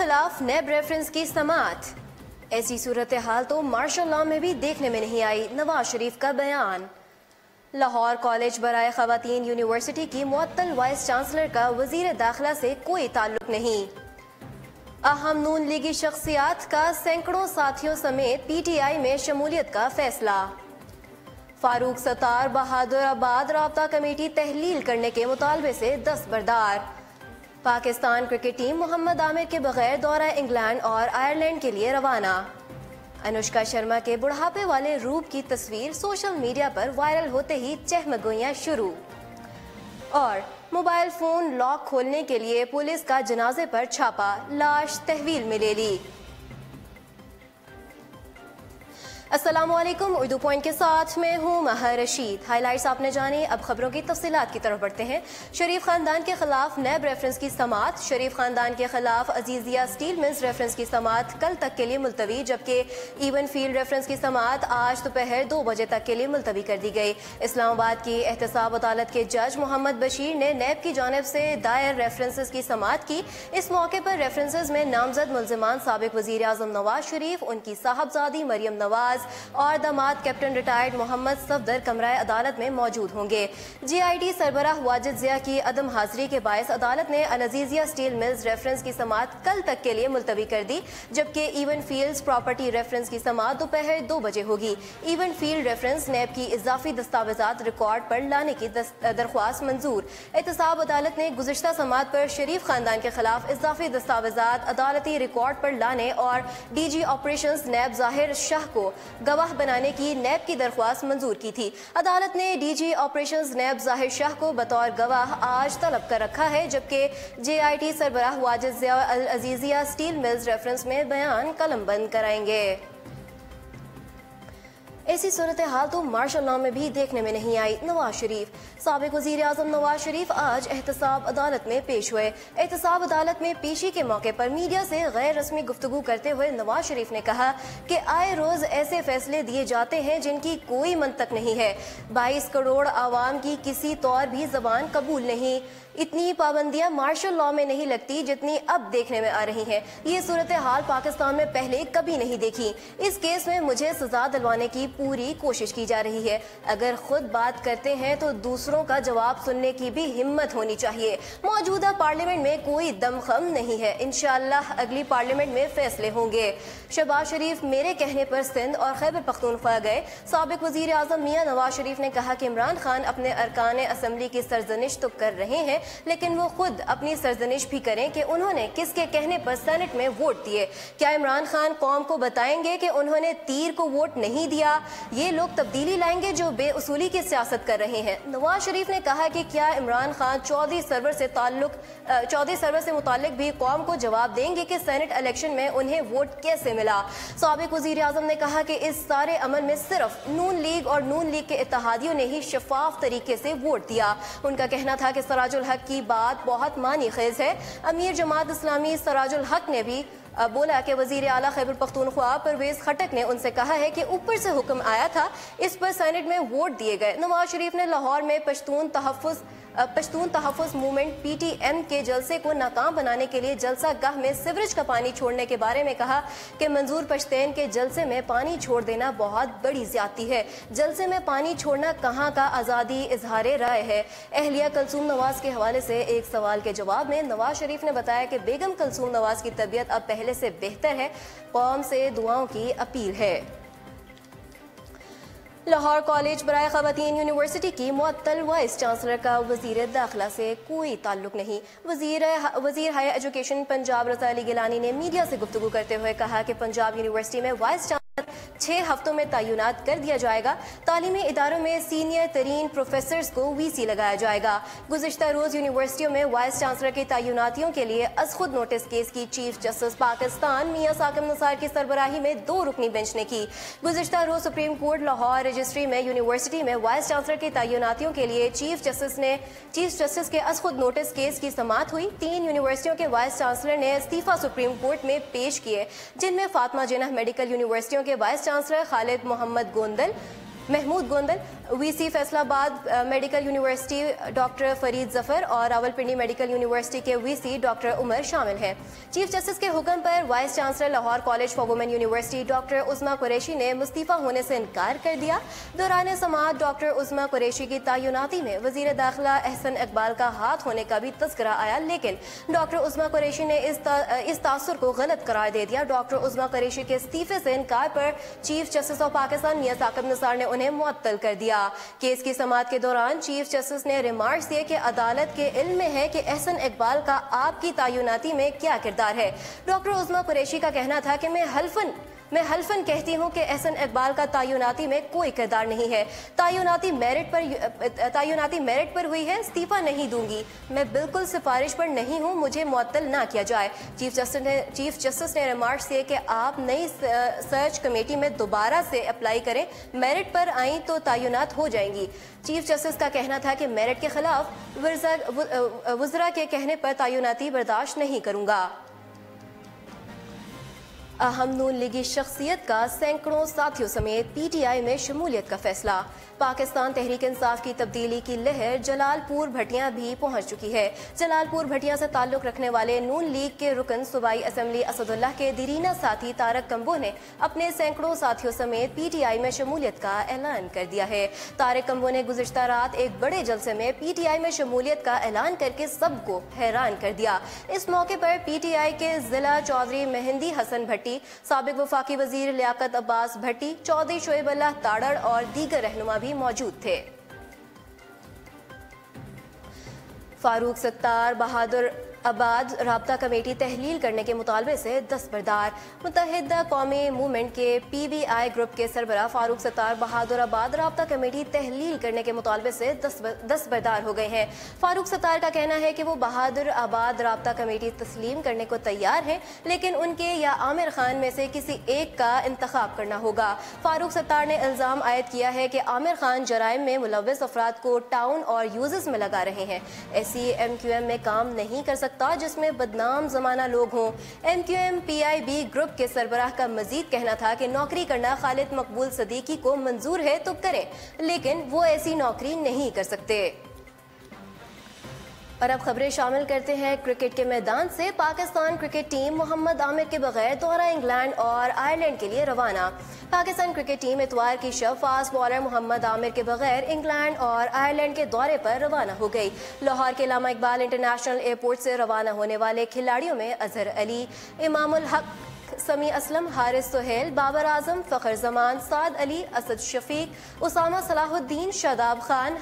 खिलाफ नेब रेफरेंस की समाअत। ऐसी सूरत-ए-हाल तो मार्शल लॉ में भी देखने में नहीं आई, नवाज शरीफ का बयान। लाहौर कॉलेज बराए खवातीन यूनिवर्सिटी की मुअत्तल वाइस चांसलर का वजीर दाखिला से कोई ताल्लुक नहीं। अहम नून लीगी शख्सियात का सैकड़ों साथियों समेत पीटीआई में शमूलियत का फैसला। फारूक सत्तार बहादुराबाद राब्ता कमेटी तहलील करने के मुतालबे से दस्तबरदार। पाकिस्तान क्रिकेट टीम मोहम्मद आमिर के बगैर दौरा इंग्लैंड और आयरलैंड के लिए रवाना। अनुष्का शर्मा के बुढ़ापे वाले रूप की तस्वीर सोशल मीडिया पर वायरल होते ही चहमगोइयां शुरू। और मोबाइल फोन लॉक खोलने के लिए पुलिस का जनाजे पर छापा, लाश तहवील में ले ली। अस्सलामुअलैकुम, उर्दू पॉइंट के साथ मैं हूँ महर रशीद। हाइलाइट्स आपने जाने, अब खबरों की तफसीलात की तरफ बढ़ते हैं। शरीफ खानदान के खिलाफ नैब रेफरेंस की समाअत। शरीफ खानदान के खिलाफ अजीजिया स्टील मिल्स रेफरेंस की समाअत कल तक के लिए मुलतवी, जबकि इवन फील्ड रेफरेंस की समाअत आज दोपहर 2 बजे तक के लिए मुलतवी कर दी गई। इस्लामाबाद की एहतसाब अदालत के जज मोहम्मद बशीर ने नैब की जानिब से दायर रेफरेंसेस की समाअत की। इस मौके पर रेफरेंसेस में नामजद मुलजिमान साबिक वजीर आजम नवाज शरीफ, उनकी साहबजादी मरियम नवाज और दामाद कैप्टन रिटायर्ड मोहम्मद सफदर कमराए अदालत में मौजूद होंगे। जीआईटी सरबराह वाजिद जिया की अदम हाजिरी के बायस अदालत ने अल-अजीजिया स्टील मिल्स रेफरेंस की समाअत कल तक के लिए मुलतवी कर दी, जबकि इवन फील्ड्स प्रॉपर्टी रेफरेंस की समाअत दोपहर 2 बजे होगी। इवन फील्ड रेफरेंस नैब की इजाफी दस्तावेजात रिकॉर्ड पर लाने की दरख्वास्त मंजूर। एहतसाब अदालत ने गुज़िश्ता समाअत पर शरीफ खानदान के खिलाफ इजाफी दस्तावेजात अदालती रिकॉर्ड पर लाने और डीजी ऑपरेशंस नैब जाहिर शाह को गवाह बनाने की नैब की दरख्वास्त मंजूर की थी। अदालत ने डीजी ऑपरेशंस नैब जाहिर शाह को बतौर गवाह आज तलब कर रखा है, जबकि जेआईटी सरबराह वाजिद जिया अल अजीजिया स्टील मिल्स रेफरेंस में बयान कलमबंद कराएंगे। ऐसी सूरत हाल तो मार्शल लॉ में भी देखने में नहीं आई, नवाज शरीफ। साबिक वजीर आजम नवाज शरीफ आज एहतसाब अदालत में पेश हुए। एहतसाब अदालत में पेशी के मौके पर मीडिया से गैर रस्मी गुफ्तगू करते हुए नवाज शरीफ ने कहा कि आए रोज ऐसे फैसले दिए जाते हैं जिनकी कोई मंतक नहीं है। 22 करोड़ आवाम की किसी तौर भी जबान कबूल नहीं। इतनी पाबंदियां मार्शल लॉ में नहीं लगती जितनी अब देखने में आ रही हैं। ये सूरत हाल पाकिस्तान में पहले कभी नहीं देखी। इस केस में मुझे सजा दिलवाने की पूरी कोशिश की जा रही है। अगर खुद बात करते हैं तो दूसरों का जवाब सुनने की भी हिम्मत होनी चाहिए। मौजूदा पार्लियामेंट में कोई दमखम नहीं है। इंशाअल्लाह अगली पार्लियामेंट में फैसले होंगे। शहबाज शरीफ मेरे कहने पर सिंध और खैबर पख्तूनख्वा गए। साबिक वजीर आजम मियां नवाज शरीफ ने कहा कि इमरान खान अपने अरकान असम्बली की सरजनिश तो कर रहे हैं, लेकिन वो खुद अपनी सरजनिश भी करें कि उन्होंने किसके कहने पर सेनेट में वोट दिए। क्या इमरान खान कौम को बताएंगे कि उन्होंने तीर को वोट नहीं दिया? ये लोग तब्दीली लाएंगे जो बेउसूली की सियासत कर रहे हैं। नवाज शरीफ ने कहा कि क्या इमरान खान चौधरी सरवर से मुताल्लिक भी कौम को जवाब देंगे कि सेनेट इलेक्शन में उन्हें वोट कैसे मिला? साबिक वजीर आजम ने कहा कि इस सारे अमल में सिर्फ नून लीग और नून लीग के इत्तेहादियों ने ही शफाफ तरीके से वोट दिया। उनका कहना था कि सराजुल हक की बात बहुत मानी खेज है। अमीर जमात इस्लामी सराजुल हक ने भी बोला कि वजीर आला खैबर पख्तूनख्वा परवेज खटक ने उनसे कहा है कि ऊपर से हुक्म आया था, इस पर सेनेट में वोट दिए गए। नवाज शरीफ ने लाहौर में पश्तून तहफ़्फ़ुज़ मूवमेंट पीटीएम के जलसे को नाकाम बनाने के लिए जलसा गाह में सीवरेज का पानी छोड़ने के बारे में कहा कि मंजूर पश्तैन के जलसे में पानी छोड़ देना बहुत बड़ी ज्यादती है। जलसे में पानी छोड़ना कहाँ का आज़ादी इजहार राय है? अहलिया कलसूम नवाज के हवाले से एक सवाल के जवाब में नवाज शरीफ ने बताया कि बेगम कलसूम नवाज की तबीयत अब पहले से बेहतर है। कौम से दुआओं की अपील है। लाहौर कॉलेज बराए खवातीन यूनिवर्सिटी की मुअत्तल वाइस चांसलर का वजीर दाखिला से कोई ताल्लुक नहीं। वजीर हायर एजुकेशन पंजाब रज़ा अली गिलानी ने मीडिया से गुफ्तगू करते हुए कहा कि पंजाब यूनिवर्सिटी में वाइस चांसलर 6 हफ्तों में तैनात कर दिया जाएगा। तालीमी इदारों में सीनियर तरीन प्रोफेसर्स को वीसी लगाया जाएगा। गुज़िश्ता रोज यूनिवर्सिटियों में वाइस चांसलर की तैनातियों के लिए अज खुद नोटिस केस की चीफ जस्टिस पाकिस्तान मियां साकिब निसार की सरबराही में 2 रुकनी बेंच ने की। गुज़िश्ता रोज सुप्रीम कोर्ट लाहौर रजिस्ट्री में यूनिवर्सिटी में वाइस चांसलर की तैनातियों के लिए चीफ जस्टिस के अज खुद नोटिस केस की समाअत हुई। 3 यूनिवर्सिटियों के वाइस चांसलर ने इस्तीफा सुप्रीम कोर्ट में पेश किए, जिनमें फातिमा जिन्नह मेडिकल यूनिवर्सिटियों के vice chancellor Khalid Mahmood Gondal, VC Faisalabad medical university doctor Farid Zafar और रावलपिंडी मेडिकल यूनिवर्सिटी के VC डॉक्टर उमर शामिल हैं। चीफ जस्टिस के हुक्म पर vice chancellor Lahore college for women university doctor Usma Qureshi ने मुस्तीफा होने से इनकार कर दिया। दौरान समाअत डॉक्टर उस्मा कुरैशी की तैनाती में वजीर दाखिला एहसन इकबाल का हाथ होने का भी तज़किरा आया, लेकिन डॉक्टर उस्मा कुरैशी ने इस तासुर को गलत करार दे दिया। डॉक्टर उस्मा कुरैशी के इस्तीफे से इनकार पर चीफ जस्टिस ऑफ पाकिस्तान मियां साकिब निसार ने उन्हें मुअत्तल कर दिया। केस की समाअत के दौरान चीफ जस्टिस ने रिमार्क्स दिए कि अदालत के इल्म में है कि एहसन इकबाल का आपकी तैनाती में क्या किरदार है। डॉक्टर उस्मा कुरैशी का कहना था कि मैं हल्फन कहती हूं कि एहसन इकबाल का तैनाती में कोई किरदार नहीं है। तैनाती मेरिट पर हुई है, इस्तीफा नहीं दूंगी। मैं बिल्कुल सिफारिश पर नहीं हूं, मुझे मुअत्तल ना किया जाए। चीफ जस्टिस ने रिमार्क्स दिए कि आप नई सर्च कमेटी में दोबारा से अप्लाई करें, मेरिट पर आई तो तैनात हो जाएंगी। चीफ जस्टिस का कहना था कि मेरिट के खिलाफ वज़रा के कहने पर तैनाती बर्दाश्त नहीं करूंगा। अहम नून लीगी शख्सियत का सैकड़ों साथियों समेत PTI में शमूलियत का फैसला। पाकिस्तान तहरीक इंसाफ की तब्दीली की लहर जलालपुर भटिया भी पहुंच चुकी है। जलालपुर भटिया से ताल्लुक रखने वाले नून लीग के रुकन सूबाई असम्बली असदुल्लाह के दीरीना साथी तारक कंबो ने अपने सैकड़ों साथियों समेत PTI में शमूलियत का ऐलान कर दिया है। तारक कंबो ने गुज़िश्ता रात एक बड़े जलसे में PTI में शमूलियत का ऐलान करके सबको हैरान कर दिया। इस मौके पर PTI के जिला चौधरी मेहंदी हसन भट्टी, साबिक वफाकी वजीर लियाकत अब्बास भट्टी, चौधरी शोएब अल्लाह ताड़ड़ और दीगर रहनुमा भी मौजूद थे। फारूक सत्तार बहादुर आबाद राब्ता कमेटी तहलील करने के मुतालबे से दस्तबरदार। मुत्तहिदा कौमी मूवमेंट के PBI ग्रुप के सरबराह फारूक सत्तार बहादुर आबाद राब्ता कमेटी तहलील करने के मुतालबे से दस्तबरदार हो गए हैं। फारूक सत्तार का कहना है कि वो बहादुर आबाद राब्ता कमेटी तस्लीम करने को तैयार हैं, लेकिन उनके या आमिर खान में से किसी एक का इंतखाब करना होगा। फारूक सत्तार ने इल्ज़ाम आयद किया है कि आमिर खान जराइम में मुलव्वस अफराद को टाउन और यूजर्स में लगा रहे हैं। ऐसी MQM में काम नहीं कर सकता जिसमें बदनाम जमाना लोग हों। MQM PIB ग्रुप के सरबराह का मजीद कहना था कि नौकरी करना खालिद मकबूल सदीकी को मंजूर है तो करें, लेकिन वो ऐसी नौकरी नहीं कर सकते। और अब खबरें शामिल करते हैं क्रिकेट के मैदान से। पाकिस्तान क्रिकेट टीम मोहम्मद आमिर के बगैर दौरा इंग्लैंड और आयरलैंड के लिए रवाना। पाकिस्तान क्रिकेट टीम इतवार की शब फास्ट बॉलर मोहम्मद आमिर के बगैर इंग्लैंड और आयरलैंड के दौरे पर रवाना हो गई। लाहौर के अल्लामा इकबाल इंटरनेशनल एयरपोर्ट से रवाना होने वाले खिलाड़ियों में अजहर अली, इमामुल हक, समी असलम, हारिस सोहेल, बाबर आजम, फ़खर जमान, साद अली, असद शफीक, उसामा सलाहुद्दीन, शादाब खान,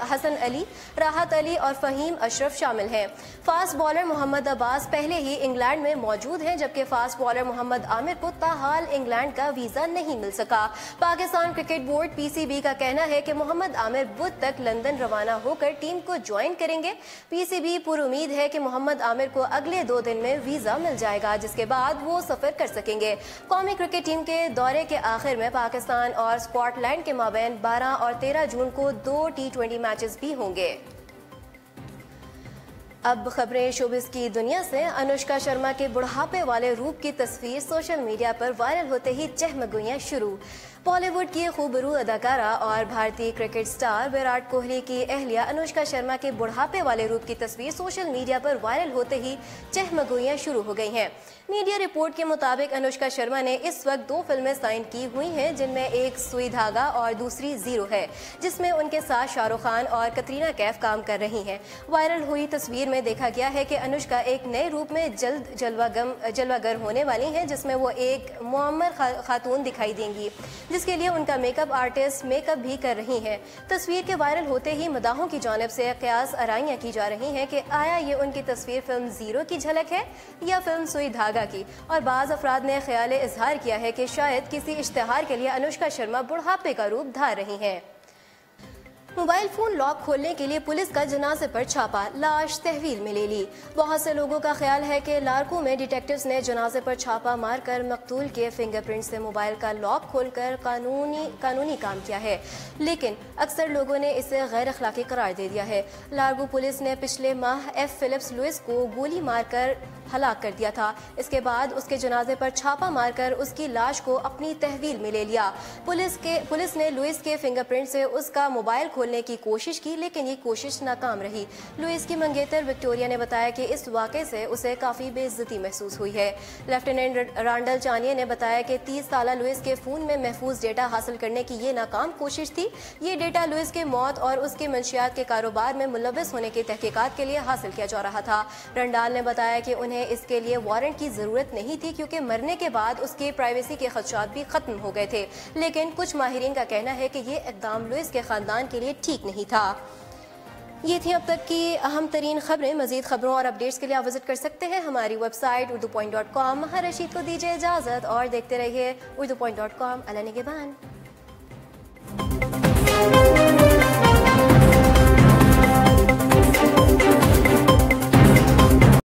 हसन अली, राहत अली और फ़हीम अशरफ शामिल हैं। फास्ट बॉलर मोहम्मद अब्बास पहले ही इंग्लैंड में मौजूद हैं, जबकि फास्ट बॉलर मोहम्मद आमिर को ताहाल इंग्लैंड का वीज़ा नहीं मिल सका। पाकिस्तान क्रिकेट बोर्ड PCB का कहना है कि मोहम्मद आमिर बुध तक लंदन रवाना होकर टीम को ज्वाइन करेंगे। PCB पुरुमीद है कि मोहम्मद आमिर को अगले 2 दिन में वीज़ा मिल जाएगा, जिसके बाद वो सफर कर सकेंगे। कौमी क्रिकेट टीम के दौरे के आखिर में पाकिस्तान और स्कॉटलैंड के माबैन 12 और 13 जून को 2 T20 मैचेस भी होंगे। अब खबरें शोबिस की दुनिया से। अनुष्का शर्मा के बुढ़ापे वाले रूप की तस्वीर सोशल मीडिया पर वायरल होते ही चहमगोइयां शुरू। बॉलीवुड की खूबरू अदाकारा और भारतीय क्रिकेट स्टार विराट कोहली की अहलिया अनुष्का शर्मा के बुढ़ापे वाले रूप की तस्वीर सोशल मीडिया पर वायरल होते ही चहमगोइयां शुरू हो गई हैं। मीडिया रिपोर्ट के मुताबिक अनुष्का शर्मा ने इस वक्त 2 फिल्में साइन की हुई हैं, जिनमें एक सुई धागा और दूसरी जीरो है, जिसमें उनके साथ शाहरुख खान और कतरीना कैफ काम कर रही हैं। वायरल हुई तस्वीर में देखा गया है कि अनुष्का एक नए रूप में जल्द जलवागर होने वाली हैं, जिसमें वो एक मुअम्मर खातून दिखाई देंगी, जिसके लिए उनका मेकअप आर्टिस्ट मेकअप भी कर रही हैं। तस्वीर के वायरल होते ही मदाहों की जानिब से कयास आराइयां की जा रही हैं कि आया ये उनकी तस्वीर फिल्म जीरो की झलक है या फिल्म सुई धागा की। और बाज़ अफराद ने ख्याल इजहार किया है कि शायद किसी इश्तिहार के लिए अनुष्का शर्मा बुढ़ापे का रूप धार रही हैं। موبائل فون لاک کھولنے کے لیے پولیس کا جنازے پر چھاپا، لاش تحویل میں لے لی۔ بہت سے لوگوں کا خیال ہے کہ لارکو میں ڈیٹیکٹیوز نے جنازے پر چھاپا مار کر مقتول کے فنگر پرنٹ سے موبائل کا لاک کھول کر قانونی کام کیا ہے، لیکن اکثر لوگوں نے اسے غیر اخلاقی قرار دے دیا ہے۔ لارگو پولیس نے پچھلے ماہ ایف فلپس لوئس کو گولی مار کر ہلاک کر دیا تھا۔ اس کے بعد اس کے جنازے پر چھاپا مار کر اس کی لاش کو اپنی تحویل میں لے لیا۔ پولیس نے لوئس کے فنگر پرنٹ سے اس کا موبائل کھولنے کی کوشش کی، لیکن یہ کوشش ناکام رہی۔ لوئس کی منگیتر وکٹوریا نے بتایا کہ اس واقعے سے اسے کافی بے عزتی محسوس ہوئی ہے۔ لیفٹیننٹ رانڈل چانیے نے بتایا کہ 30 سالہ لوئس کے فون میں محفوظ ڈیٹا حاصل کرنے کی یہ ناکام کوشش تھی۔ یہ ڈیٹا لوئس کے موت اور اس کے منشیات کے کاروبار میں ملوث ہونے کی تحقیقات کے لیے حاصل کیا جا رہا تھا۔ رنڈال نے بتایا کہ انہیں اس کے لیے وارنٹ کی ضرورت نہیں تھی کیونکہ مرنے کے بعد اس کی پرائیویسی کے خدشات بھی ختم ہو گئے تھے، لیکن کچھ ماہرین کا کہنا ہے کہ یہ اقدام لوئس کے خاندان کے لیے ٹھیک نہیں تھا۔ یہ تھی اب تک کی اہم ترین خبریں۔ مزید خبروں اور اپڈیٹس کے لیے آپ وزٹ کر سکتے ہیں ہماری ویب سائٹ urdupoint.com۔ رشید کو دیجیے اجازت اور دیکھتے رہیے urdupoint.com۔ اللہ نگہبان۔